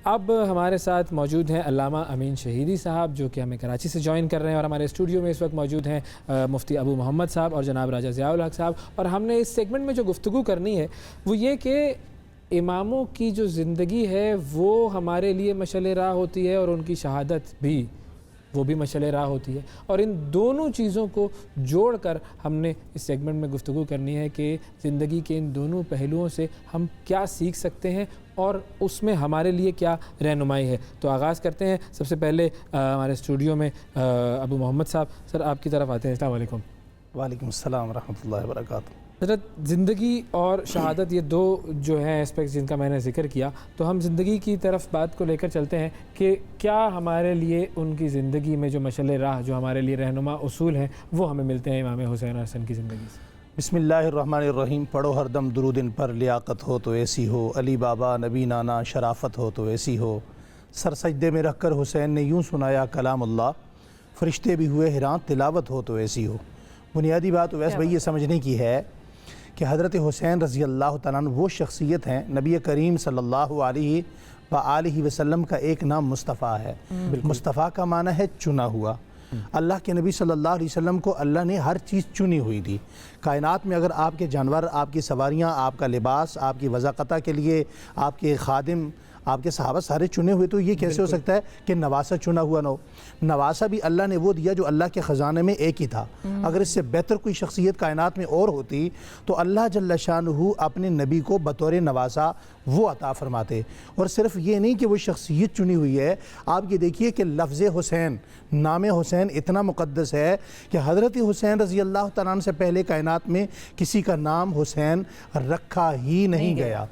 اب ہمارے ساتھ موجود ہیں علامہ امین شہیدی صاحب، جو کہ ہمیں کراچی سے جوائن کر رہے ہیں، اور ہمارے اسٹوڈیو میں اس وقت موجود ہیں مفتی ابو محمد صاحب اور جناب راجہ ضیاء الحق صاحب۔ اور ہم نے اس سیگمنٹ میں جو گفتگو کرنی ہے وہ یہ کہ اماموں کی جو زندگی ہے وہ ہمارے لیے مشعل راہ ہوتی ہے، اور ان کی شہادت بھی وہ بھی مشعل راہ ہوتی ہے، اور ان دونوں چیزوں کو جوڑ کر ہم نے اس سیگمنٹ میں گفتگو کرنی ہے کہ زندگی کے ان دونوں پہلوؤں سے ہم کیا سیکھ سکتے ہیں اور اس میں ہمارے لیے کیا رہنمائی ہے۔ تو آغاز کرتے ہیں۔ سب سے پہلے ہمارے اسٹوڈیو میں ابو محمد صاحب، سر آپ کی طرف آتے ہیں۔ السلام علیکم۔ وعلیکم السلام ورحمۃ اللہ وبرکاتہ۔ حضرت، زندگی اور شہادت یہ دو جو ہیں اسپیکٹس جن کا میں نے ذکر کیا، تو ہم زندگی کی طرف بات کو لے کر چلتے ہیں کہ کیا ہمارے لیے ان کی زندگی میں جو مشعل راہ، جو ہمارے لیے رہنما اصول ہیں، وہ ہمیں ملتے ہیں امام حسین حسن کی زندگی سے؟ بسم اللہ الرحمن الرحیم۔ پڑھو ہر دم درود ان پر، لیاقت ہو تو ایسی ہو، علی بابا نبی نانا شرافت ہو تو ایسی ہو، سر سجدے میں رکھ کر حسین نے یوں سنایا کلام اللہ، فرشتے بھی ہوئے حیران تلاوت ہو تو ایسی ہو۔ بنیادی بات ویسے بھائی یہ سمجھنے کی ہے کہ حضرت حسین رضی اللہ تعالیٰ عنہ وہ شخصیت ہیں، نبی کریم صلی اللہ علیہ وآلہ وسلم کا ایک نام مصطفیٰ ہے۔ مصطفیٰ کا معنی ہے چنا ہوا۔ اللہ کے نبی صلی اللہ علیہ وسلم کو اللہ نے ہر چیز چنی ہوئی تھی۔ کائنات میں اگر آپ کے جانور، آپ کی سواریاں، آپ کا لباس، آپ کی وضاقتہ کے لیے آپ کے خادم، آپ کے صحابہ سارے چنے ہوئے، تو یہ کیسے ہو سکتا ہے کہ نواسہ چنا ہوا نہ ہو؟ نواسہ بھی اللہ نے وہ دیا جو اللہ کے خزانے میں ایک ہی تھا۔ اگر اس سے بہتر کوئی شخصیت کائنات میں اور ہوتی تو اللہ جل شانہ اپنے نبی کو بطور نواسہ وہ عطا فرماتے۔ اور صرف یہ نہیں کہ وہ شخصیت چنی ہوئی ہے، آپ یہ دیکھیے کہ لفظ حسین، نام حسین اتنا مقدس ہے کہ حضرت حسین رضی اللہ تعالیٰ عنہ سے پہلے کائنات میں کسی کا نام حسین رکھا ہی نہیں گیا۔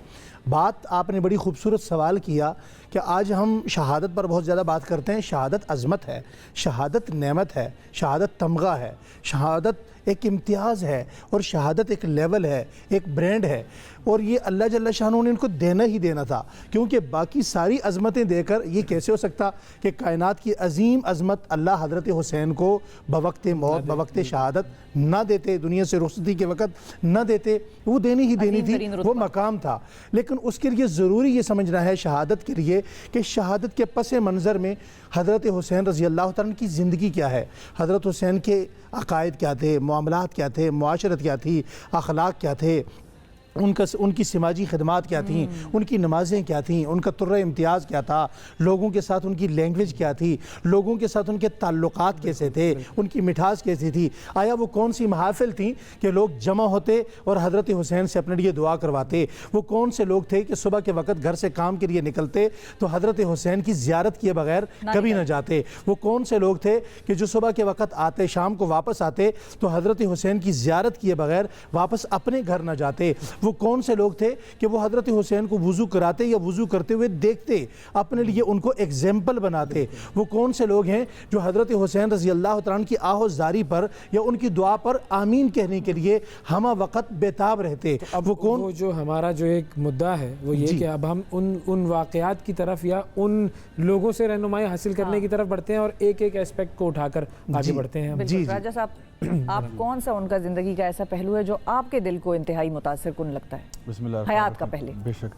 بات آپ نے بڑی خوبصورت سوال کیا کہ آج ہم شہادت پر بہت زیادہ بات کرتے ہیں۔ شہادت عظمت ہے، شہادت نعمت ہے، شہادت تمغہ ہے، شہادت ایک امتیاز ہے، اور شہادت ایک لیول ہے، ایک برینڈ ہے، اور یہ اللہ جل شانہ نے ان کو دینا ہی دینا تھا، کیونکہ باقی ساری عظمتیں دے کر یہ کیسے ہو سکتا کہ کائنات کی عظیم عظمت اللہ حضرت حسین کو بوقت موت، بوقت شہادت نہ دیتے، دنیا سے رخصتی کے وقت نہ دیتے، وہ دینی ہی دینی تھی، وہ مقام تھا۔ لیکن اس کے لیے ضروری یہ سمجھنا ہے شہادت کے لیے کہ شہادت کے پس منظر میں حضرت حسین رضی اللہ تعالیٰ کی زندگی کیا ہے، حضرت حسین کے عقائد کیا تھے، معاملات کیا تھے، معاشرت کیا تھی، اخلاق کیا تھے، ان کی سماجی خدمات کیا تھیں، ان کی نمازیں کیا تھیں، ان کا طرز امتیاز کیا تھا، لوگوں کے ساتھ ان کی لینگویج کیا تھی، لوگوں کے ساتھ ان کے تعلقات کیسے تھے، ان کی مٹھاس کیسی تھی، آیا وہ کون سی محافل تھیں کہ لوگ جمع ہوتے اور حضرت حسین سے اپنے لیے دعا کرواتے، وہ کون سے لوگ تھے کہ صبح کے وقت گھر سے کام کے لیے نکلتے تو حضرت حسین کی زیارت کیے بغیر کبھی نہ جاتے، وہ کون سے لوگ تھے کہ جو صبح کے وقت آتے شام کو واپس آتے تو حضرت حسین کی زیارت کیے بغیر واپس اپنے گھر نہ جاتے، وہ کون سے لوگ تھے کہ وہ حضرت حسین کو وضو کراتے یا وضو کرتے ہوئے دیکھتے، اپنے لیے ان کو ایگزامپل بناتے، وہ کون سے لوگ ہیں جو حضرت حسین رضی اللہ تعالیٰ کی آہ و زاری پر یا ان کی دعا پر آمین کہنے کے لیے ہمہ وقت بیتاب رہتے۔ اب وہ جو ہمارا جو ایک مدعا ہے وہ یہ کہ اب ہم ان واقعات کی طرف یا ان لوگوں سے رہنمائی حاصل کرنے کی طرف بڑھتے ہیں اور ایک ایک ایسپیکٹ کو اٹھا کر آگے بڑھتے ہیں۔ راجہ صاحب، آپ کون سا ان کا زندگی کا ایسا پہلو ہے جو آپ کے دل کو انتہائی متاثر کن لگتا ہے؟ بسم اللہ حیات کا پہلے۔ بے شک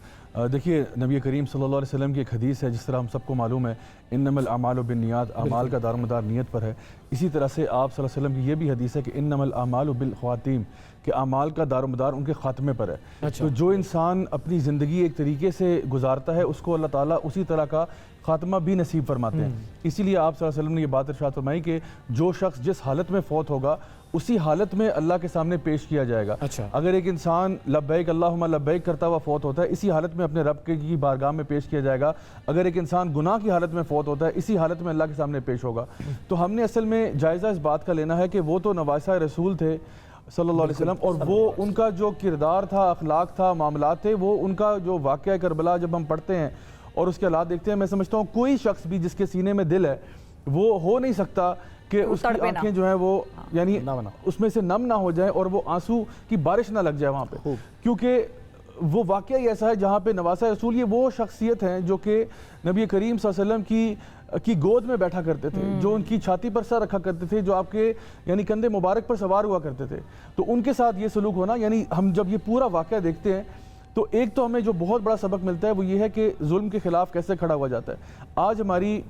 دیکھیے، نبی کریم صلی اللہ علیہ وسلم کی ایک حدیث ہے، جس طرح ہم سب کو معلوم ہے انما الاعمال بالنیات، اعمال کا دار مدار نیت پر ہے، اسی طرح سے آپ صلی اللہ علیہ وسلم کی یہ بھی حدیث ہے کہ انما الاعمال بالخواتیم، کہ اعمال کا دار مدار ان کے خاتمے پر ہے۔ تو جو انسان اپنی زندگی ایک طریقے سے گزارتا ہے اس کو اللہ تعالیٰ اسی طرح کا خاتمہ بھی نصیب فرماتے ہیں۔ اسی لیے آپ صلی اللہ علیہ وسلم نے یہ بات ارشاد فرمائی کہ جو شخص جس حالت میں فوت ہوگا اسی حالت میں اللہ کے سامنے پیش کیا جائے گا۔ اگر ایک انسان لبیک اللہم لبیک کرتا ہوا فوت ہوتا ہے، اسی حالت میں اپنے رب کی بارگاہ میں پیش کیا جائے گا۔ اگر ایک انسان گناہ کی حالت میں فوت ہوتا ہے، اسی حالت میں اللہ کے سامنے پیش ہوگا۔ تو ہم نے اصل میں جائزہ اس بات کا لینا ہے کہ وہ تو نواسہ رسول تھے صلی اللہ علیہ وسلم، اور وہ ان کا جو کردار تھا، اخلاق تھا، معاملات تھے، وہ ان کا جو واقعہ کربلا جب ہم پڑھتے ہیں اور اس کے حالات دیکھتے ہیں، میں سمجھتا ہوں کوئی شخص بھی جس کے سینے میں دل ہے وہ ہو نہیں سکتا کہ اس کی آنکھیں جو ہیں وہ یعنی اس میں سے نم نہ ہو جائیں اور وہ آنسو کی بارش نہ لگ جائے وہاں پہ، کیونکہ وہ واقعہ ہی ایسا ہے جہاں پہ نواسہ رسول یہ وہ شخصیت ہیں جو کہ نبی کریم صلی اللہ علیہ وسلم کی گود میں بیٹھا کرتے تھے، جو ان کی چھاتی پر سر رکھا کرتے تھے، جو آپ کے یعنی کندھے مبارک پر سوار ہوا کرتے تھے۔ تو ان کے ساتھ یہ سلوک ہونا، یعنی ہم جب یہ پورا واقعہ دیکھتے ہیں تو ایک تو ہمیں جو بہت بڑا سبق ملتا ہے وہ یہ ہے کہ ظلم کے خلاف کیسے کھڑا ہوا جاتا ہے. آج ہماری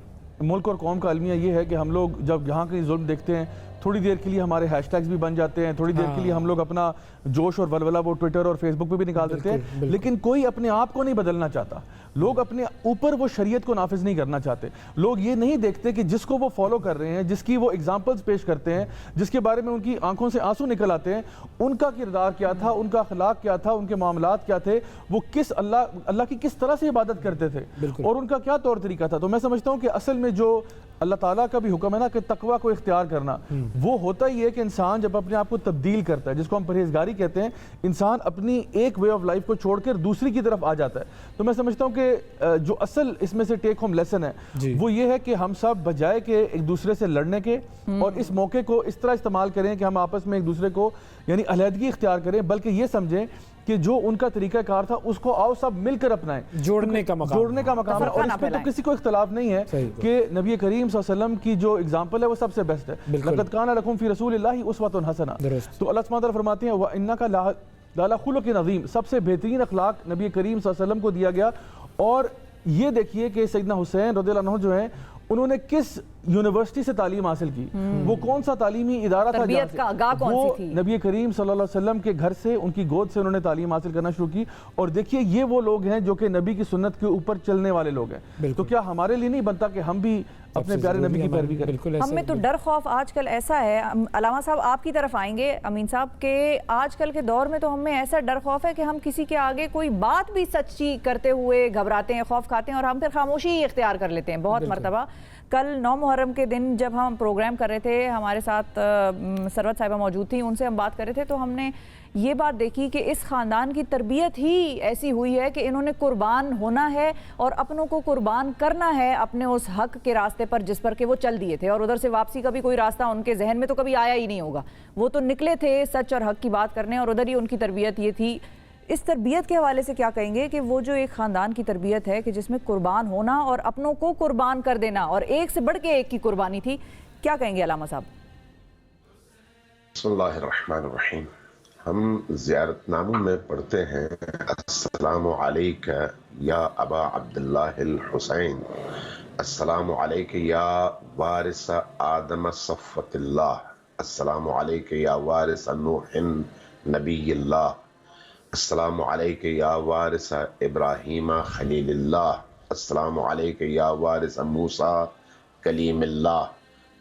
ملک اور قوم کا المیہ یہ ہے کہ ہم لوگ جب یہاں کہیں ظلم دیکھتے ہیں تھوڑی دیر کے لیے ہمارے ہیش ٹیگز بھی بن جاتے ہیں, تھوڑی دیر کے لیے ہم لوگ اپنا جوش اور ولولہ وہ ٹویٹر اور فیس بک پہ بھی نکال دیتے ہیں, لیکن کوئی اپنے آپ کو نہیں بدلنا چاہتا. لوگ اپنے اوپر وہ شریعت کو نافذ نہیں کرنا چاہتے. لوگ یہ نہیں دیکھتے کہ جس کو وہ فالو کر رہے ہیں, جس کی وہ اگزامپلز پیش کرتے ہیں, جس کے بارے میں ان کی آنکھوں سے آنسو نکل آتے ہیں, ان کا کردار کیا تھا, ان کا اخلاق کیا تھا, ان کے معاملات کیا تھے, وہ کس اللہ کی کس طرح سے عبادت کرتے تھے اور ان کا کیا طور طریقہ تھا. تو میں سمجھتا ہوں کہ اصل میں جو اللہ تعالیٰ کا بھی حکم ہے نا کہ تقویٰ کو اختیار کرنا, وہ ہوتا ہی ہے کہ انسان جب اپنے آپ کو تبدیل کرتا ہے, جس کو ہم پرہیزگاری کہتے ہیں, انسان اپنی ایک وے آف لائف کو چھوڑ کر دوسری کی طرف آ جاتا ہے. تو میں سمجھتا ہوں کہ جو اصل اس میں سے ٹیک ہوم لیسن ہے وہ یہ ہے کہ ہم سب بجائے کہ ایک دوسرے سے لڑنے کے اور اس موقع کو اس طرح استعمال کریں کہ ہم آپس میں ایک دوسرے کو یعنی علیحدگی اختیار کریں, بلکہ یہ سمجھیں کہ جو ان کا طریقہ کار تھا اس کو آؤ سب مل کر اپنائیں. جوڑنے کا مقام ہے, اور اس پہ تو کسی کو اختلاف نہیں ہے کہ نبی کریم صلی اللہ علیہ وسلم کی جو اگزامپل ہے وہ سب سے بیسٹ ہے. لقد کان لکم فی رسول اللہ اسوۃ حسنہ. تو اللہ سبحانہ وتعالیٰ فرماتے ہیں وَإِنَّكَ لَعَلَىٰ خُلُقٍ عَظِيمٍ, سب سے بہترین اخلاق نبی کریم صلی اللہ علیہ وسلم کو دیا گیا. اور یہ دیکھیے کہ سیدنا حسین رضی اللہ عنہ جو ہیں انہوں نے کس یونیورسٹی سے تعلیم حاصل کی, وہ کون سا تعلیمی ادارہ تھا, وہ نبی کریم صلی اللہ علیہ وسلم کے گھر سے, ان کی گود سے انہوں نے تعلیم حاصل کرنا شروع کی. اور دیکھیے یہ وہ لوگ ہیں جو کہ نبی کی سنت کے اوپر چلنے والے لوگ ہیں. تو کیا ہمارے لیے نہیں بنتا کہ ہم بھی اپنے پیارے نبی کی پیروی کریں؟ ہم میں تو ڈر خوف آج کل ایسا ہے, علامہ صاحب آپ کی طرف آئیں گے امین صاحب, کہ آج کل کے دور میں تو ہم میں ایسا ڈر خوف ہے کہ ہم کسی کے آگے کوئی بات بھی سچی کرتے ہوئے گھبراتے ہیں, خوف کھاتے ہیں, اور ہم پھر خاموشی ہی اختیار کر لیتے ہیں. بہت مرتبہ کل 9 محرم کے دن جب ہم پروگرام کر رہے تھے, ہمارے ساتھ ثروت صاحبہ موجود تھیں, ان سے ہم بات کر رہے تھے, تو ہم نے یہ بات دیکھی کہ اس خاندان کی تربیت ہی ایسی ہوئی ہے کہ انہوں نے قربان ہونا ہے اور اپنوں کو قربان کرنا ہے اپنے اس حق کے راستے پر جس پر کہ وہ چل دیے تھے, اور ادھر سے واپسی کا بھی کوئی راستہ ان کے ذہن میں تو کبھی آیا ہی نہیں ہوگا. وہ تو نکلے تھے سچ اور حق کی بات کرنے, اور ادھر ہی ان کی تربیت یہ تھی. اس تربیت کے حوالے سے کیا کہیں گے کہ وہ جو ایک خاندان کی تربیت ہے کہ جس میں قربان ہونا اور اپنوں کو قربان کر دینا, اور ایک سے بڑھ کے ایک کی قربانی تھی, کیا کہیں گے علامہ صاحب؟ بسم اللہ الرحمن الرحیم. ہم زیارت ناموں میں پڑھتے ہیں السلام علیکہ یا ابا عبداللہ الحسین, السلام علیکہ یا وارث آدم صفوت اللہ, السلام علیکہ یا وارث نوح نبی اللہ, السلام علیکہ یا وارث ابراہیم خلیل اللہ, السلام علیکہ یا وارث موسیٰ کلیم اللہ,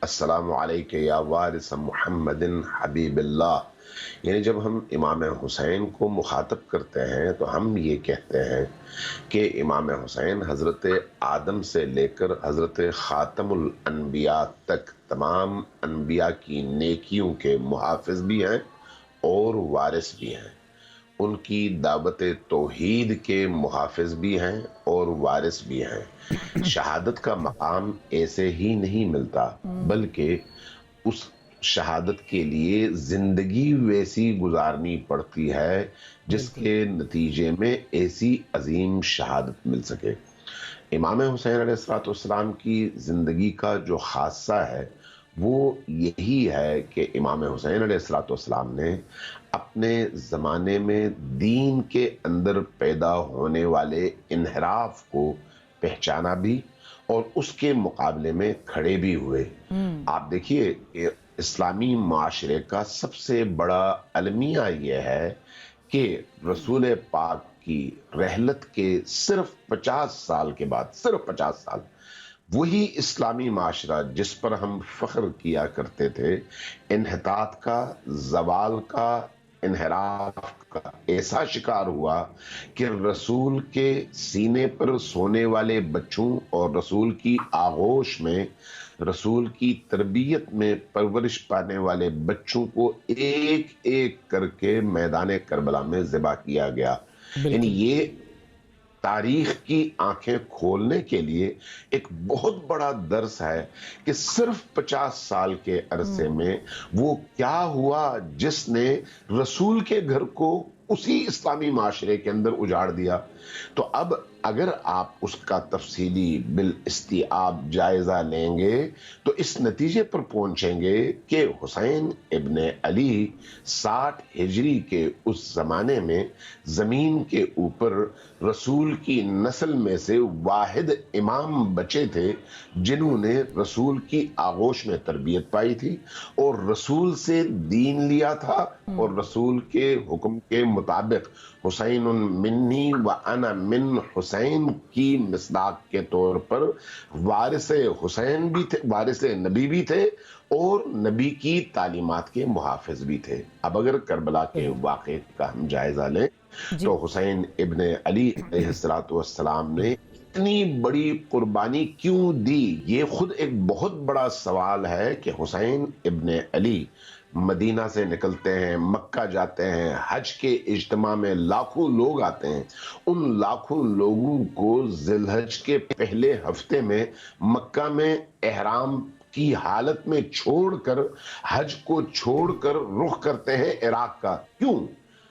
السلام علیکہ یا وارث محمد حبیب اللہ. یعنی جب ہم امام حسین کو مخاطب کرتے ہیں تو ہم یہ کہتے ہیں کہ امام حسین حضرت آدم سے لے کر حضرت خاتم الانبیاء تک تمام انبیاء کی نیکیوں کے محافظ بھی ہیں اور وارث بھی ہیں, ان کی دعوت توحید کے محافظ بھی ہیں اور وارث بھی ہیں. شہادت کا مقام ایسے ہی نہیں ملتا, بلکہ اس شہادت کے لیے زندگی ویسی گزارنی پڑتی ہے جس کے نتیجے میں ایسی عظیم شہادت مل سکے. امام حسین علیہ السلام کی زندگی کا جو خاصہ ہے وہ یہی ہے کہ امام حسین علیہ السلام نے اپنے زمانے میں دین کے اندر پیدا ہونے والے انحراف کو پہچانا بھی اور اس کے مقابلے میں کھڑے بھی ہوئے. آپ دیکھیے کہ اسلامی معاشرے کا سب سے بڑا المیہ یہ ہے کہ رسول پاک کی رحلت کے صرف 50 سال کے بعد, صرف 50 سال, وہی اسلامی معاشرہ جس پر ہم فخر کیا کرتے تھے انحطاط کا, زوال کا, انحراف کا ایسا شکار ہوا کہ رسول کے سینے پر سونے والے بچوں اور رسول کی آغوش میں, رسول کی تربیت میں پرورش پانے والے بچوں کو ایک ایک کر کے میدان کربلا میں ذبح کیا گیا. یعنی یہ تاریخ کی آنکھیں کھولنے کے لیے ایک بہت بڑا درس ہے کہ صرف 50 سال کے عرصے میں وہ کیا ہوا جس نے رسول کے گھر کو اسی اسلامی معاشرے کے اندر اجاڑ دیا. تو اب اگر آپ اس کا تفصیلی بالاستیعاب جائزہ لیں گے تو اس نتیجے پر پہنچیں گے کہ حسین ابن علی 60 ہجری کے اس زمانے میں زمین کے اوپر رسول کی نسل میں سے واحد امام بچے تھے جنہوں نے رسول کی آغوش میں تربیت پائی تھی اور رسول سے دین لیا تھا، اور رسول کے حکم کے مطابق حسین منی و انا من حسین کی مصداق کے طور پر وارث حسین بھی تھے، وارث نبی بھی تھے اور نبی کی تعلیمات کے محافظ بھی تھے۔ اب اگر کربلا کے واقعے کا ہم جائزہ لیں تو حسین ابن علی علیہ السلام نے اتنی بڑی قربانی کیوں دی؟ یہ خود ایک بہت بڑا سوال ہے کہ حسین ابن علی مدینہ سے نکلتے ہیں، مکہ جاتے ہیں، حج کے اجتماع میں لاکھوں لوگ آتے ہیں، ان لاکھوں لوگوں کو ذی الحج کے پہلے ہفتے میں مکہ میں احرام کی حالت میں چھوڑ کر، حج کو چھوڑ کر رخ کرتے ہیں عراق کا، کیوں؟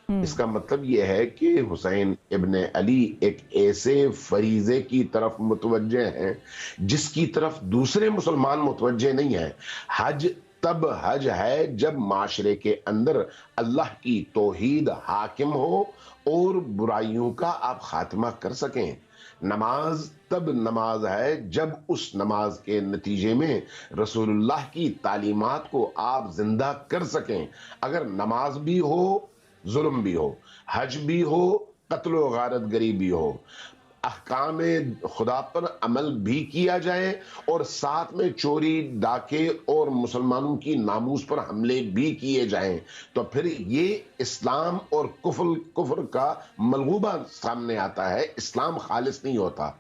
اس کا مطلب یہ ہے کہ حسین ابن علی ایک ایسے فریضے کی طرف متوجہ ہیں جس کی طرف دوسرے مسلمان متوجہ نہیں ہیں۔ حج تب حج ہے جب معاشرے کے اندر اللہ کی توحید حاکم ہو اور برائیوں کا آپ خاتمہ کر سکیں۔ نماز تب نماز ہے جب اس نماز کے نتیجے میں رسول اللہ کی تعلیمات کو آپ زندہ کر سکیں۔ اگر نماز بھی ہو، ظلم بھی ہو، حج بھی ہو، قتل و غارت گری بھی ہو، احکام خدا پر عمل بھی کیا جائے اور ساتھ میں چوری، ڈاکے اور مسلمانوں کی ناموس پر حملے بھی کیے جائیں، تو پھر یہ اسلام اور کفر کا ملغوبہ سامنے آتا ہے، اسلام خالص نہیں ہوتا۔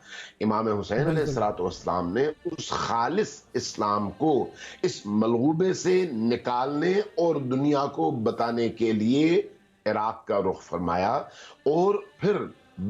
امام حسین علیہ السلام نے اس خالص اسلام کو اس ملغوبے سے نکالنے اور دنیا کو بتانے کے لیے عراق کا رخ فرمایا، اور پھر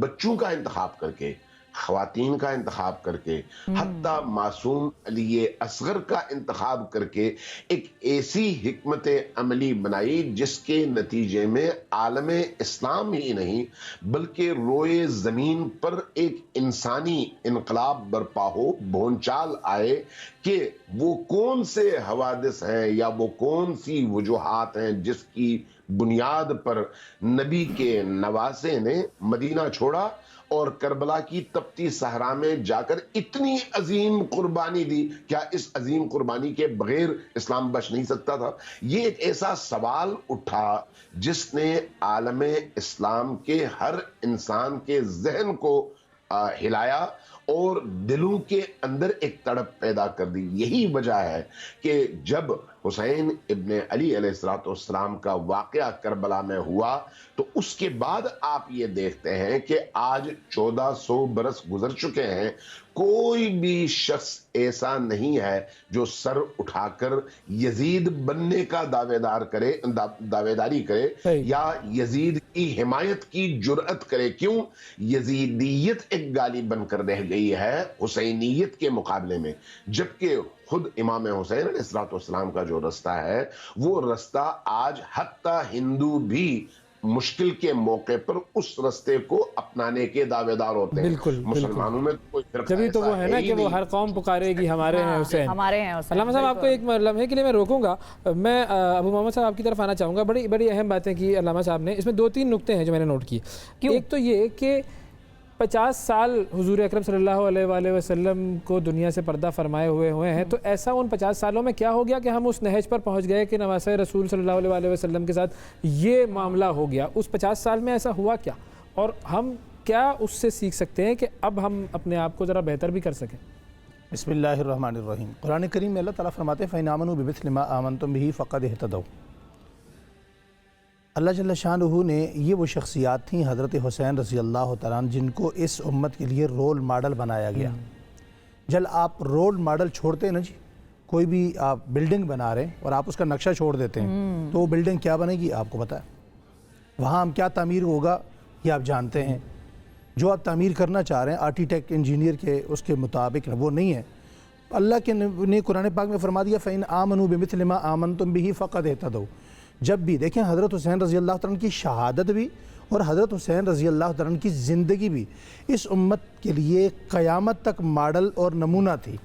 بچوں کا انتخاب کر کے، خواتین کا انتخاب کر کے، حتیٰ معصوم علی اصغر کا انتخاب کر کے ایک ایسی حکمت عملی بنائی جس کے نتیجے میں عالم اسلام ہی نہیں بلکہ روئے زمین پر ایک انسانی انقلاب برپا ہو، بھونچال آئے کہ وہ کون سے حوادث ہیں یا وہ کون سی وجوہات ہیں جس کی بنیاد پر نبی کے نواسے نے مدینہ چھوڑا اور کربلا کی تپتی صحرا میں جا کر اتنی عظیم قربانی دی۔ کیا اس عظیم قربانی کے بغیر اسلام بچ نہیں سکتا تھا؟ یہ ایک ایسا سوال اٹھا جس نے عالم اسلام کے ہر انسان کے ذہن کو ہلایا اور دلوں کے اندر ایک تڑپ پیدا کر دی۔ یہی وجہ ہے کہ جب حسین ابن علی علیہ السلام کا واقعہ کربلا میں ہوا تو اس کے بعد آپ یہ دیکھتے ہیں کہ آج 1400 برس گزر چکے ہیں، کوئی بھی شخص ایسا نہیں ہے جو سر اٹھا کر یزید بننے کا دعویداری کرے یا یزید کی حمایت کی جرأت کرے۔ کیوں؟ یزیدیت ایک گالی بن کر رہ گئی ہے حسینیت کے مقابلے میں، جبکہ خود امام حسین علیہ السلام کا جو رستہ ہے وہ رستہ آج حتیٰ ہندو بھی مشکل کے موقع پر اس رستے کو اپنانے کے دعویدار ہوتے ہیں۔ بالکل مسلمانوں میں کوئی فرق جبھی تو وہ ہے نا کہ وہ ہر قوم پکارے گی ہمارے ہیں حسین، ہمارے ہیں حسین۔ علامہ صاحب آپ کو ایک لمحے کے لیے میں روکوں گا، میں ابو محمد صاحب آپ کی طرف آنا چاہوں گا۔ بڑی اہم باتیں کی علامہ صاحب نے، اس میں 2-3 نقطے ہیں جو میں نے نوٹ کیے۔ ایک تو یہ کہ 50 سال حضور اکرم صلی اللہ علیہ وآلہ وسلم کو دنیا سے پردہ فرمائے ہوئے ہیں، تو ایسا ان 50 سالوں میں کیا ہو گیا کہ ہم اس نہج پر پہنچ گئے کہ نواسۂ رسول صلی اللہ علیہ وآلہ وسلم کے ساتھ یہ معاملہ ہو گیا؟ اس 50 سال میں ایسا ہوا کیا، اور ہم کیا اس سے سیکھ سکتے ہیں کہ اب ہم اپنے آپ کو ذرا بہتر بھی کر سکیں؟ بسم اللہ الرحمن الرحیم۔ قرآن کریم میں اللہ تعالیٰ فرماتے ہیں فَإِنْ آمَنُوا بِمِثْلِ مَا آمَنْتُمْ بِهِ فَقَدِ اهْتَدَوْا۔ اللہ جل شانہ نے یہ وہ شخصیات تھیں حضرت حسین رضی اللہ تعالیٰ عنہ جن کو اس امت کے لیے رول ماڈل بنایا گیا۔ جب آپ رول ماڈل چھوڑتے ہیں نا جی، کوئی بھی آپ بلڈنگ بنا رہے ہیں اور آپ اس کا نقشہ چھوڑ دیتے ہیں تو وہ بلڈنگ کیا بنے گی آپ کو پتہ ہے، وہاں ہم کیا تعمیر ہوگا یہ آپ جانتے ہیں۔ جو آپ تعمیر کرنا چاہ رہے ہیں آرکیٹیکٹ انجینئر کے اس کے مطابق وہ نہیں ہے۔ اللہ کے نے قرآن پاک میں فرما دیا فَإِنْ آمَنُوا بِمِثْلِ مَا آمَنْتُمْ بِهِ فَقَدْ اهْتَدَوْا۔ جب بھی دیکھیں حضرت حسین رضی اللہ عنہ کی شہادت بھی اور حضرت حسین رضی اللہ تعالیٰ عنہ کی زندگی بھی اس امت کے لیے قیامت تک ماڈل اور نمونہ تھی۔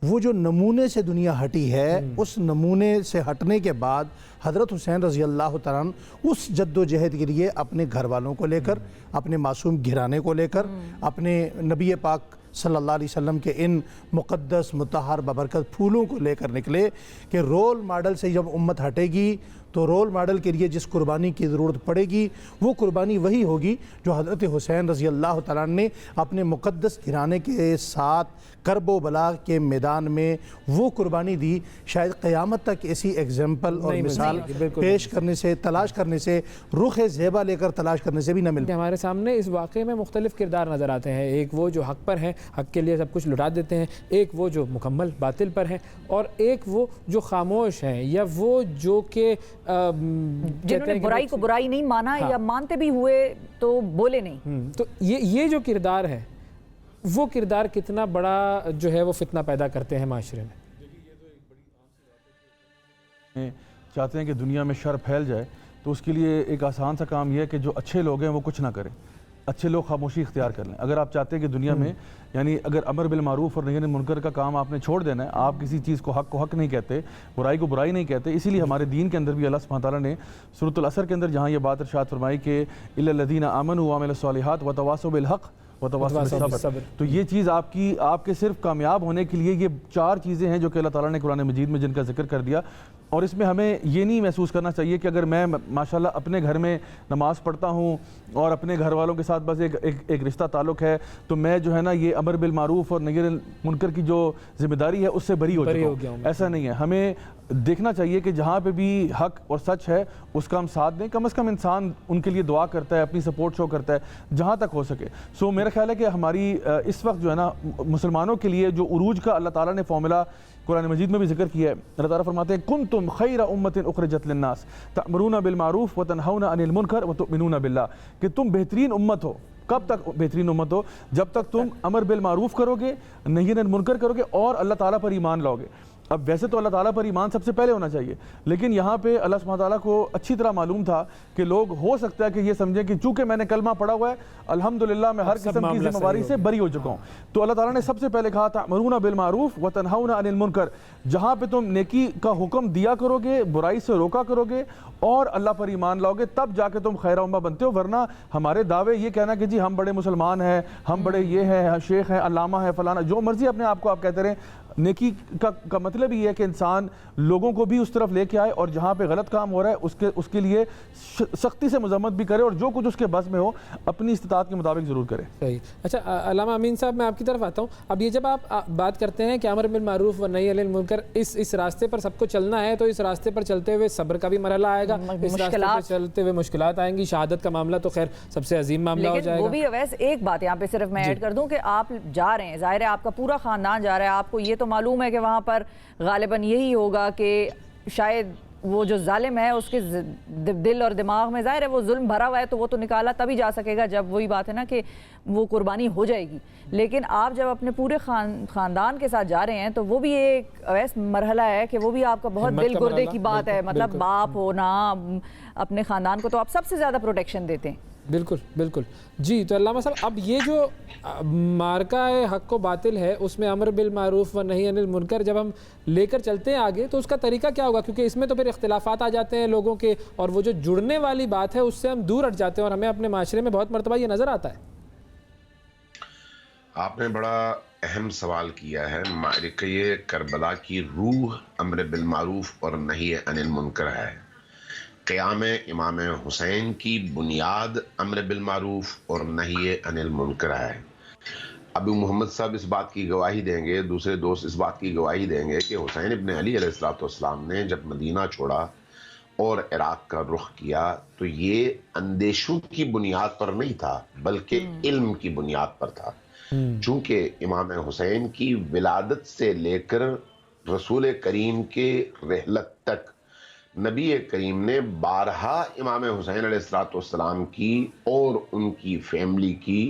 وہ جو نمونے سے دنیا ہٹی ہے، اس نمونے سے ہٹنے کے بعد حضرت حسین رضی اللہ تعالیٰ عنہ اس جد و جہد کے لیے اپنے گھر والوں کو لے کر، اپنے معصوم گھرانے کو لے کر، اپنے نبی پاک صلی اللہ علیہ وسلم کے ان مقدس مطہر ببرکت پھولوں کو لے کر نکلے کہ رول ماڈل سے جب امت ہٹے گی تو رول ماڈل کے لیے جس قربانی کی ضرورت پڑے گی وہ قربانی وہی ہوگی جو حضرت حسین رضی اللہ تعالیٰ نے اپنے مقدس گھرانے کے ساتھ کرب و بلا کے میدان میں وہ قربانی دی۔ شاید قیامت تک ایسی ایگزامپل اور مثال پیش کرنے سے، تلاش کرنے سے، رخ زیبا لے کر تلاش کرنے سے بھی نہ ملتی۔ ہمارے سامنے اس واقعے میں مختلف کردار نظر آتے ہیں، ایک وہ جو حق پر ہیں، حق کے لیے سب کچھ لٹا دیتے ہیں، ایک وہ جو مکمل باطل پر ہیں، اور ایک وہ جو خاموش ہیں، یا وہ جو کہ جنہوں نے برائی کو برائی نہیں مانا، یا مانتے بھی ہوئے تو بولے نہیں۔ تو یہ جو کردار ہے، وہ کردار کتنا بڑا جو ہے وہ فتنہ پیدا کرتے ہیں معاشرے میں؟ چاہتے ہیں کہ دنیا میں شر پھیل جائے، تو اس کے لیے ایک آسان سا کام یہ ہے کہ جو اچھے لوگ ہیں وہ کچھ نہ کریں، اچھے لوگ خاموشی اختیار کر لیں۔ اگر آپ چاہتے ہیں کہ دنیا میں یعنی اگر امر بالمعروف اور نہی عن المنکر کا کام آپ نے چھوڑ دینا ہے، آپ کسی چیز کو حق نہیں کہتے، برائی کو برائی نہیں کہتے، اسی لیے ہمارے دین کے اندر بھی اللہ سبحانہ تعالیٰ نے سورۃ العصر کے اندر جہاں یہ بات ارشاد فرمائی کہ الا الذین آمنوا وعملوا الصالحات وتواصوا بالحق وتواصوا بالصبر، تو یہ چیز آپ کے صرف کامیاب ہونے کے لیے یہ 4 چیزیں ہیں جو کہ اللہ تعالیٰ نے قرآن مجید میں جن کا ذکر کر دیا۔ اور اس میں ہمیں یہ نہیں محسوس کرنا چاہیے کہ اگر میں ماشاءاللہ اپنے گھر میں نماز پڑھتا ہوں اور اپنے گھر والوں کے ساتھ بس ایک رشتہ تعلق ہے تو میں جو ہے نا یہ امر بالمعروف اور نہی عن المنکر کی جو ذمہ داری ہے اس سے بری ہو چکا ہوں۔ ایسا نہیں ہے، ہمیں دیکھنا چاہیے کہ جہاں پہ بھی حق اور سچ ہے اس کا ہم ساتھ دیں، کم از کم انسان ان کے لیے دعا کرتا ہے، اپنی سپورٹ شو کرتا ہے جہاں تک ہو سکے۔ سو میرا خیال ہے کہ ہماری اس وقت جو ہے نا مسلمانوں کے لیے جو عروج کا اللہ تعالیٰ نے فارمولا قرآن مجید میں بھی ذکر کیا ہے، اللہ تعالیٰ فرماتے ہیں کنتم خیر امت اخرجت للناس تأمرون بالمعروف وتنہون عن المنکر وتؤمنون باللہ، کہ تم بہترین امت ہو۔ کب تک بہترین امت ہو؟ جب تک تم امر بالمعروف کرو گے، نہی عن المنکر کرو گے اور اللہ تعالیٰ پر ایمان لاؤ گے۔ اب ویسے تو اللہ تعالیٰ پر ایمان سب سے پہلے ہونا چاہیے، لیکن یہاں پہ اللہ سبحانہ تعالیٰ کو اچھی طرح معلوم تھا کہ لوگ ہو سکتا ہے کہ یہ سمجھیں کہ چونکہ میں نے کلمہ پڑھا ہوا ہے الحمدللہ میں ہر قسم کی ذمہ داری سے بری ہو چکا ہوں، تو اللہ تعالیٰ نے سب سے پہلے کہا تأمرون بالمعروف وتنہون عن المنکر، جہاں پہ تم نیکی کا حکم دیا کرو گے، برائی سے روکا کرو گے اور اللہ پر ایمان لاؤ گے، تب جا کے تم خیر امہ بنتے ہو۔ ورنہ ہمارے دعوے یہ کہنا کہ جی ہم بڑے مسلمان ہیں، ہم بڑے یہ ہیں، شیخ ہیں، علامہ ہیں، فلانا، جو مرضی اپنے آپ کو آپ کہتے رہیں، نیکی کا مطلب یہ ہے کہ انسان لوگوں کو بھی اس طرف لے کے آئے اور جہاں پہ غلط کام ہو رہا ہے اس کے لیے سختی سے مذمت بھی کرے اور جو کچھ اس کے بس میں ہو اپنی استطاعت کے مطابق ضرور کرے۔ صحیح۔ اچھا علامہ امین صاحب، میں آپ کی طرف آتا ہوں۔ اب یہ جب آپ بات کرتے ہیں کہ امر بالمعروف و نہی عن المنکر، اس راستے پر سب کو چلنا ہے، تو اس راستے پر چلتے ہوئے صبر کا بھی مرحلہ آئے گا، اس راستے پر چلتے ہوئے مشکلات آئیں گی، شہادت کا معاملہ تو خیر سب سے عظیم معاملہ ہو جائے گا۔ وہ بھی اویس ایک بات یہاں پہ صرف میں ایڈ کر دوں کہ آپ جا رہے ہیں، ظاہر ہے آپ کا پورا خاندان جا رہا ہے، آپ کو یہ تو معلوم ہے کہ وہاں پر غالباً یہی ہوگا کہ شاید وہ جو ظالم ہے اس کے دل اور دماغ میں ظاہر ہے وہ ظلم بھرا ہوا ہے، تو وہ تو نکالا تبھی جا سکے گا جب وہی بات ہے نا کہ وہ قربانی ہو جائے گی۔ لیکن آپ جب اپنے پورے خاندان کے ساتھ جا رہے ہیں تو وہ بھی ایک ایسا مرحلہ ہے کہ وہ بھی آپ کا بہت دل گردے کی بات ہے، مطلب باپ ہونا، اپنے خاندان کو تو آپ سب سے زیادہ پروٹیکشن دیتے ہیں۔ بالکل بالکل جی۔ تو علامہ صاحب، اب یہ جو مارکہ حق و باطل ہے اس میں امر بالمعروف و نہی عن المنکر جب ہم لے کر چلتے ہیں آگے تو اس کا طریقہ کیا ہوگا؟ کیونکہ اس میں تو پھر اختلافات آ جاتے ہیں لوگوں کے، اور وہ جو جڑنے والی بات ہے اس سے ہم دور ہٹ جاتے ہیں، اور ہمیں اپنے معاشرے میں بہت مرتبہ یہ نظر آتا ہے۔ آپ نے بڑا اہم سوال کیا ہے۔ معرکہ کربلا کی روح امر بالمعروف اور نہی عن المنکر ہے۔ قیام امام حسین کی بنیاد امر بالمعروف اور نہی عن المنکر ہے۔ ابو محمد صاحب اس بات کی گواہی دیں گے، دوسرے دوست اس بات کی گواہی دیں گے کہ حسین ابن علی علیہ السلام نے جب مدینہ چھوڑا اور عراق کا رخ کیا تو یہ اندیشوں کی بنیاد پر نہیں تھا بلکہ علم کی بنیاد پر تھا، چونکہ امام حسین کی ولادت سے لے کر رسول کریم کے رحلت تک نبی کریم نے بارہا امام حسین علیہ السلام کی اور ان کی فیملی کی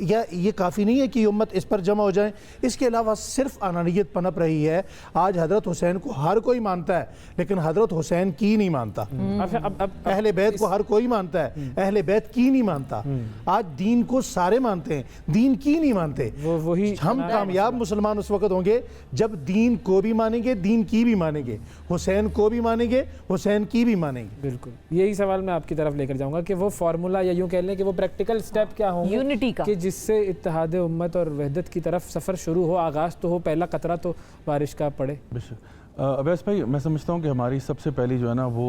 یا یہ کافی نہیں ہے کہ یہ امت اس پر جمع ہو جائیں؟ اس کے علاوہ صرف انانیت پنپ رہی ہے. آج حضرت حسین کو ہر کوئی مانتا ہے لیکن حضرت حسین کی نہیں مانتا. اہل بیت کو ہر کوئی مانتا ہے, اہل بیت کی نہیں مانتا. آج دین کو سارے مانتے ہیں, دین کی نہیں مانتے. ہم کامیاب مسلمان اس وقت ہوں گے جب دین کو بھی مانیں گے, دین کی بھی مانیں گے, حسین کو بھی مانیں گے, حسین کی بھی مانیں گے. بالکل یہی سوال میں آپ کی طرف لے کر جاؤں گا کہ وہ فارمولا یا یوں کہہ لیں کہ وہ پریکٹیکل سٹیپ کیا ہوں یونٹی کا, کہ جس سے اتحاد امت اور وحدت کی طرف سفر شروع ہو, آغاز تو ہو, پہلا قطرہ تو بارش کا پڑے. اویس بھائی, میں سمجھتا ہوں کہ ہماری سب سے پہلی جو ہے نا وہ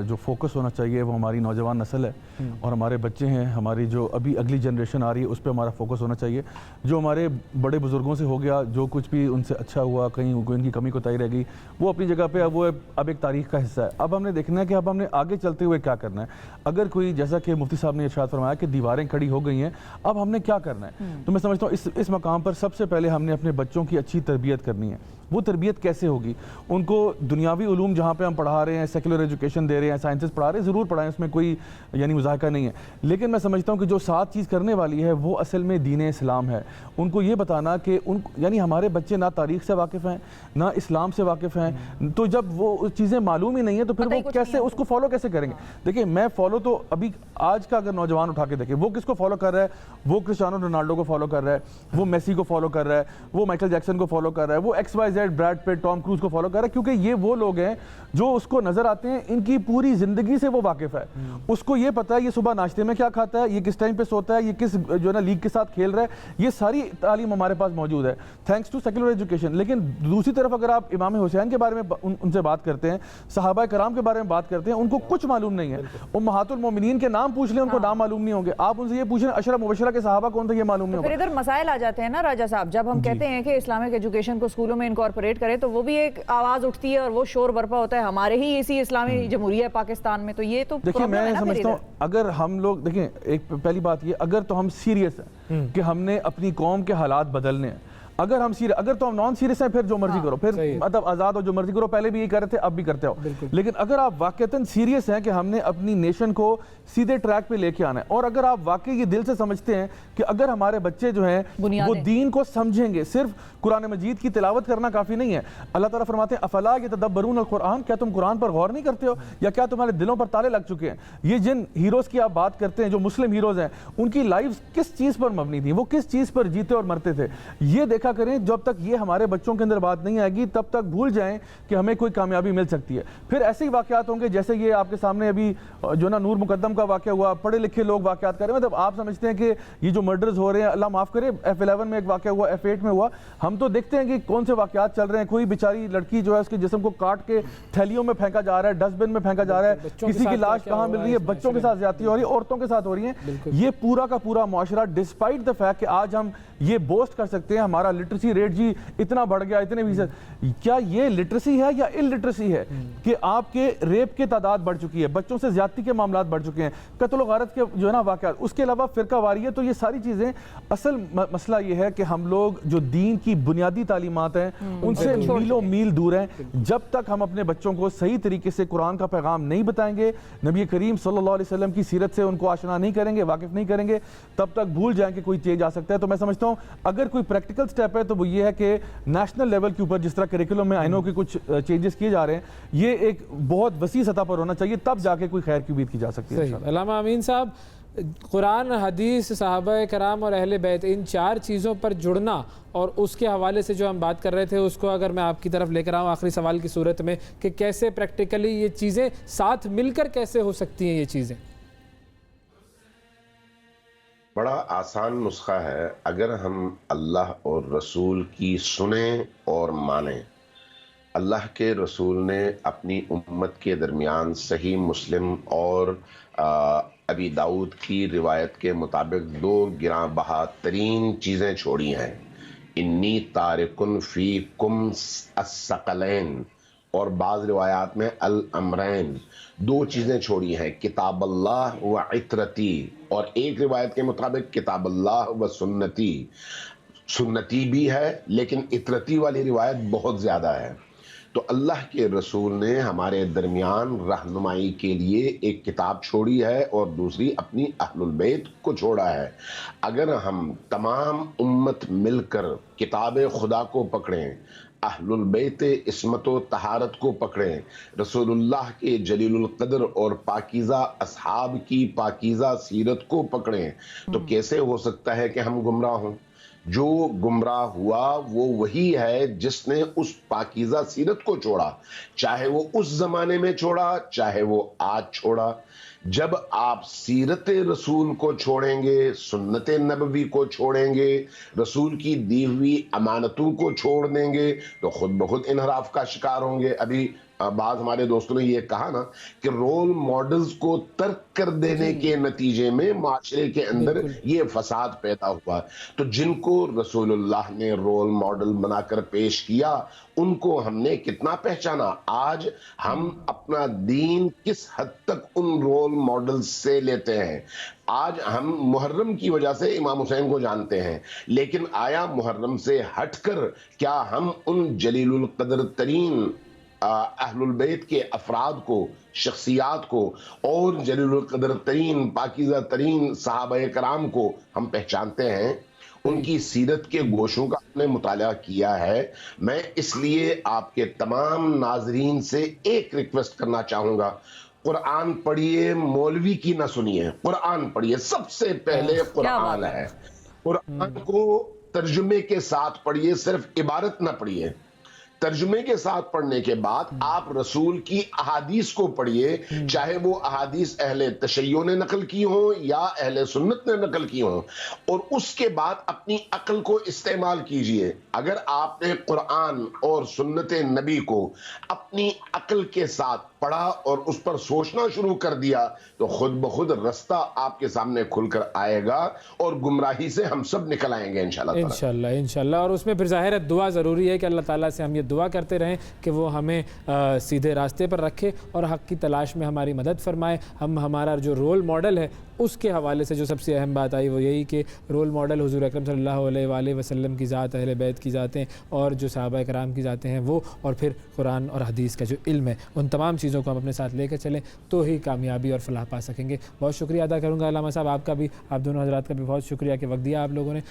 جو فوکس ہونا چاہیے وہ ہماری نوجوان نسل ہے اور ہمارے بچے ہیں, ہماری جو ابھی اگلی جنریشن آ رہی ہے اس پہ ہمارا فوکس ہونا چاہیے. جو ہمارے بڑے بزرگوں سے ہو گیا, جو کچھ بھی ان سے اچھا ہوا, کہیں ان کی کمی کوتاہی رہ گئی, وہ اپنی جگہ پہ وہ اب ایک تاریخ کا حصہ ہے. اب ہم نے دیکھنا ہے کہ اب ہم نے آگے چلتے ہوئے کیا کرنا ہے. اگر کوئی, جیسا کہ مفتی صاحب نے ارشاد فرمایا کہ دیواریں کھڑی ہو گئی ہیں, اب ہم نے کیا کرنا ہے, تو میں سمجھتا ہوں اس مقام پر سب سے پہلے ہم نے اپنے بچوں کی اچھی تربیت کرنی ہے. وہ تربیت کیسے ہوگی؟ ان کو دنیاوی علوم جہاں پہ ہم پڑھا رہے ہیں, سیکولر ایجوکیشن دے رہے ہیں, سائنسز پڑھا رہے ہیں, ضرور پڑھائیں, اس میں کوئی یعنی مذاہقہ نہیں ہے, لیکن میں سمجھتا ہوں کہ جو ساتھ چیز کرنے والی ہے وہ اصل میں دین اسلام ہے. ان کو یہ بتانا کہ یعنی ہمارے بچے نہ تاریخ سے واقف ہیں نہ اسلام سے واقف ہیں, تو جب وہ چیزیں معلوم ہی نہیں ہیں تو پھر وہ کیسے اس کو فالو کیسے کریں گے؟ دیکھیں, میں فالو تو ابھی آج کا اگر نوجوان اٹھا کے دیکھیں, وہ کس کو فالو کر رہا ہے؟ وہ کرسٹیانو رونالڈو کو فالو کر رہا ہے, وہ میسی کو فالو کر رہا ہے, وہ مائیکل جیکسن کو فالو کر رہا ہے, وہ XYZ براد پٹ, ٹام کروز کو فالو کر رہا ہے, کیونکہ یہ وہ لوگ ہیں جو اس کو نظر آتے ہیں, ان کی پوری زندگی سے وہ واقف ہے. اس کو یہ پتا ہے یہ صبح ناشتے میں کیا کھاتا ہے, یہ کس ٹائم پہ سوتا ہے, یہ کس جو ہے نا لیگ کے ساتھ کھیل رہا ہے, یہ ساری تعلیم ہمارے پاس موجود ہے تھینکس ٹو سیکولر ایجوکیشن. لیکن دوسری طرف اگر آپ امام حسین کے بارے میں ان سے بات کرتے ہیں, صحابہ کرام کے بارے میں بات کرتے ہیں, ان کو کچھ معلوم نہیں ہے. امہات المومنین کے نام پوچھ لیں, ان کو نام معلوم نہیں ہوں گے. آپ ان سے یہ پوچھیں عشرہ مبشرہ کے صحابہ کون تھے, یہ معلوم نہیں ہوگا. پھر ادھر مسائل آ جاتے ہیں نا راجہ صاحب, جب ہم کہتے ہیں کہ اسلامک ایجوکیشن کو اسکولوں میں انکارپوریٹ کریں تو وہ بھی ایک آواز اٹھتی ہے اور وہ شور برپا ہوتا ہے ہمارے ہی اسی اسلامی جمہوریہ پاکستان میں. تو یہ تو دیکھیں, میں سمجھتا ہوں اگر ہم لوگ دیکھیں, ایک پہلی بات یہ, اگر تو ہم سیریس ہیں کہ ہم نے اپنی قوم کے حالات بدلنے ہیں, اگر تو ہم نان سیریس ہیں پھر جو مرضی کرو, پھر مطلب آزاد ہو, جو مرضی کرو, پہلے بھی یہ کر رہے تھے اب بھی کرتے ہو. لیکن اگر آپ واقعتاً سیریس ہیں کہ ہم نے اپنی نیشن کو سیدھے ٹریک پہ لے کے آنا ہے, اور اگر آپ واقعی یہ دل سے سمجھتے ہیں کہ اگر ہمارے بچے جو ہیں وہ دین کو سمجھیں گے, صرف قرآن مجید کی تلاوت کرنا کافی نہیں ہے. اللہ تعالیٰ فرماتے ہیں افلا یتدبرون القرآن, کیا تم قرآن پر غور نہیں کرتے ہو, یا کیا تمہارے دلوں پر تالے لگ چکے ہیں؟ یہ جن ہیروز کی آپ بات کرتے ہیں, جو مسلم ہیروز ہیں, ان کی لائفز کس چیز پر مبنی تھی, وہ کس چیز پر جیتے اور مرتے تھے, یہ دیکھا کریں. جب تک یہ ہمارے بچوں کے اندر بات نہیں آئے گی تب تک بھول جائیں کہ ہمیں کوئی کامیابی مل سکتی ہے. پھر ایسے ہی واقعات ہوں گے جیسے یہ آپ کے سامنے ابھی جو نا نور مقدم کا واقعہ ہوا, پڑھے لکھے لوگ واقعات کر رہے ہیں. مطلب آپ سمجھتے ہیں کہ یہ جو مرڈرز ہو رہے ہیں, اللہ معاف کرے, F11 میں ایک واقعہ ہوا, F8 میں ہوا, ہم تو دیکھتے ہیں کہ کون سے واقعات چل رہے ہیں. کوئی بیچاری لڑکی جو ہے اس کے جسم کو کاٹ کے تھیلیوں میں پھینکا جا رہا ہے, ڈسٹ بن میں پھینکا جا رہا ہے, کسی کی لاش کہاں مل رہی ہے, بچوں کے ساتھ زیادتی ہو رہی ہے, عورتوں کے ساتھ ہو رہی ہیں. یہ پورا کا پورا معاشرہ, ڈسپائٹ دا فیکٹ کہ آج ہم یہ بوسٹ کر سکتے ہیں ہمارا لٹریسی ریٹ جی اتنا بڑھ گیا, اتنے فیصد, کیا یہ لٹریسی ہے یا ان لٹریسی ہے کہ آپ کے ریپ کے تعداد بڑھ چکی ہے, بچوں سے زیادتی کے معاملات بڑھ چکے ہیں, قتل و غارت کے جو ہے نا واقعات, اس کے علاوہ فرقہ واریت. تو یہ ساری چیزیں, اصل مسئلہ یہ ہے کہ ہم لوگ جو دین کی بنیادی تعلیمات ہیں ان سے میلوں میل دور ہیں. جب تک ہم اپنے بچوں کو صحیح طریقے سے قرآن کا پیغام نہیں بتائیں گے, نبی کریم صلی اللہ علیہ وسلم کی سیرت سے ان کو آشنا نہیں کریں گے, واقف نہیں کریں گے, تب تک بھول جائیں کہ کوئی چینج آ سکتا ہے. تو میں سمجھتا ہوں اگر کوئی پریکٹیکل سٹیپ ہے تو وہ یہ ہے کہ نیشنل لیول کے اوپر جس طرح کریکولم میں آئینوں کے کچھ چینجز کیے جا رہے ہیں, یہ ایک بہت وسیع سطح پر ہونا چاہیے, تب جا کے کوئی خیر کی امید کی جا سکتی ہے. علامہ امین صاحب, قرآن, حدیث, صحابہ کرام اور اہل بیت, ان چار چیزوں پر جڑنا اور اس کے حوالے سے جو ہم بات کر رہے تھے اس کو اگر میں آپ کی طرف لے کر آؤں آخری سوال کی صورت میں, کہ کیسے پریکٹیکلی یہ چیزیں ساتھ مل کر کیسے ہو سکتی ہیں یہ چیزیں؟ بڑا آسان نسخہ ہے. اگر ہم اللہ اور رسول کی سنیں اور مانیں. اللہ کے رسول نے اپنی امت کے درمیان صحیح مسلم اور ابی داؤد کی روایت کے مطابق دو گراں بہا ترین چیزیں چھوڑی ہیں. انی تارکن فیکم الثقلین, اور بعض روایات میں الامرین, دو چیزیں چھوڑی ہیں, کتاب اللہ و عطرتی, اور ایک روایت کے مطابق کتاب اللہ و سنتی. سنتی بھی ہے لیکن عطرتی والی روایت بہت زیادہ ہے. تو اللہ کے رسول نے ہمارے درمیان رہنمائی کے لیے ایک کتاب چھوڑی ہے اور دوسری اپنی اہل البیت کو چھوڑا ہے۔ اگر ہم تمام امت مل کر کتاب خدا کو پکڑیں، اہل البیت عصمت و طہارت کو پکڑیں، رسول اللہ کے جلیل القدر اور پاکیزہ اصحاب کی پاکیزہ سیرت کو پکڑیں، تو کیسے ہو سکتا ہے کہ ہم گمراہ ہوں؟ جو گمراہ ہوا وہ وہی ہے جس نے اس پاکیزہ سیرت کو چھوڑا، چاہے وہ اس زمانے میں چھوڑا چاہے وہ آج چھوڑا۔ جب آپ سیرت رسول کو چھوڑیں گے، سنت نبوی کو چھوڑیں گے، رسول کی دی ہوئی امانتوں کو چھوڑ دیں گے، تو خود بخود انحراف کا شکار ہوں گے۔ ابھی بعض ہمارے دوستوں نے یہ کہا نا کہ رول ماڈلز کو ترک کر دینے کے نتیجے میں معاشرے کے اندر یہ فساد پیدا ہوا۔ تو جن کو رسول اللہ نے رول ماڈل بنا کر پیش کیا ان کو ہم نے کتنا پہچانا۔ آج ہم اپنا دین کس حد تک ان رول ماڈل سے لیتے ہیں۔ آج ہم محرم کی وجہ سے امام حسین کو جانتے ہیں، لیکن آیا محرم سے ہٹ کر کیا ہم ان جلیل القدر ترین اہل البیت کے افراد کو، شخصیات کو اور جلیل القدر ترین پاکیزہ ترین صحابہ کرام کو ہم پہچانتے ہیں؟ ان کی سیرت کے گوشوں کا ہم نے مطالعہ کیا ہے۔ میں اس لیے آپ کے تمام ناظرین سے ایک ریکویسٹ کرنا چاہوں گا، قرآن پڑھیے، مولوی کی نہ سنیے، قرآن پڑھیے۔ سب سے پہلے قرآن ہے، قرآن کو ترجمے کے ساتھ پڑھیے، صرف عبارت نہ پڑھیے۔ ترجمے کے ساتھ پڑھنے کے بعد آپ رسول کی احادیث کو پڑھیے، چاہے وہ احادیث اہل تشیع نے نقل کی ہوں یا اہل سنت نے نقل کی ہوں، اور اس کے بعد اپنی عقل کو استعمال کیجئے۔ اگر آپ نے قرآن اور سنت نبی کو اپنی عقل کے ساتھ پڑھا اور اس پر سوچنا شروع کر دیا تو خود بخود رستہ آپ کے سامنے کھل کر آئے گا اور گمراہی سے ہم سب نکل آئیں گے انشاءاللہ۔ انشاءاللہ۔ اور اس میں پھر ظاہر ہے دعا ضروری ہے کہ اللہ تعالیٰ سے ہم یہ دعا کرتے رہیں کہ وہ ہمیں سیدھے راستے پر رکھے اور حق کی تلاش میں ہماری مدد فرمائے۔ ہمارا جو رول ماڈل ہے اس کے حوالے سے جو سب سے اہم بات آئی وہ یہی کہ رول ماڈل حضور اکرم صلی اللہ علیہ وآلہ وسلم کی ذات، اہل بیت کی ذاتیں اور جو صحابہ کرام کی ذاتیں ہیں وہ، اور پھر قرآن اور حدیث کا جو علم ہے، ان تمام چیزوں کو ہم اپنے ساتھ لے کر چلیں تو ہی کامیابی اور فلاح پا سکیں گے۔ بہت شکریہ ادا کروں گا علامہ صاحب آپ کا بھی، آپ دونوں حضرات کا بھی بہت شکریہ کہ وقت دیا آپ لوگوں نے۔